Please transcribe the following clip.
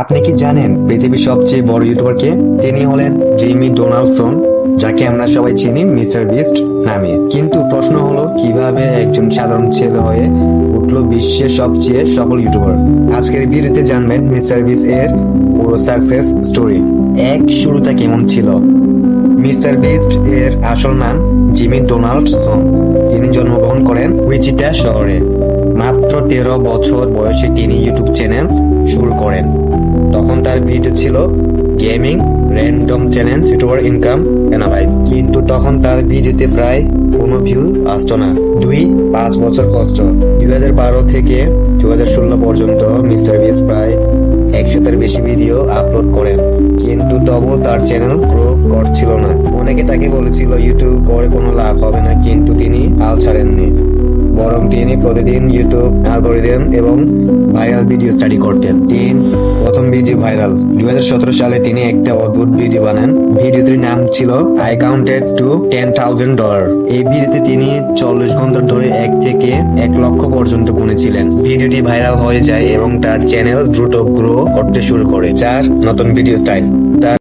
আপনি কি জানেন পৃথিবীর সবচেয়ে বড় ইউটিউবার কে? তিনি হলেন জিমি ডোনাল্ডসন, যাকে আমরা সবাই চিনি মিস্টার বিস্ট নামে। কিন্তু প্রশ্ন হলো, কিভাবে একজন সাধারণ ছেলে হয়ে উঠলো বিশ্বের সবচেয়ে সফল ইউটিউবার? আজকের ভিডিওতে জানবেন মিস্টার বিস্ট এর পুরো সাকসেস স্টোরি। শুরুটা কেমন ছিল? মিস্টার বিস্ট এর আসল নাম জিমি ডোনাল্ডসন। তিনি জন্মগ্রহণ করেন উইচিটা শহরে। মাত্র 13 বছর বয়সে তিনি ইউটিউব চ্যানেল শুরু করেন। তখন তার ভিডিও ছিল gaming, random challenge, YouTuber income analyse. কিন্তু তখন তার ভিডিওতে প্রায় কোনো ভিউ আসতো না। 5 বছর কষ্ট। 2012 থেকে 2016 পর্যন্ত মিস্টার বিস্ট প্রায় 100-এর বেশি ভিডিও আপলোড করেন, কিন্তু তবু তার চ্যানেল গ্রো করছিল না। অনেকে তাকে বলেছিল ইউটিউব করে কোনো লাভ হবে না, কিন্তু তিনি হাল ছাড়েননি। বরং তিনি প্রতিদিন ইউটিউব অ্যালগরিদম এবং ভাইরাল ভিডিও স্টাডি করতেন। প্রথম ভিডিও ভাইরাল 2017 সালে তিনি একটা অদ্ভুত ভিডিও বানান। ভিডিওটির নাম ছিল আই কাউন্টেড টু $10,000। এই ভিডিওতে তিনি 40 ঘন্টা ধরে 1 থেকে 1 লক্ষ পর্যন্ত গুনেছিলেন। ভিডিওটি ভাইরাল হয়ে যায় এবং তার চ্যানেল দ্রুত গ্রো করতে শুরু করে। নতুন ভিডিও স্টাইল।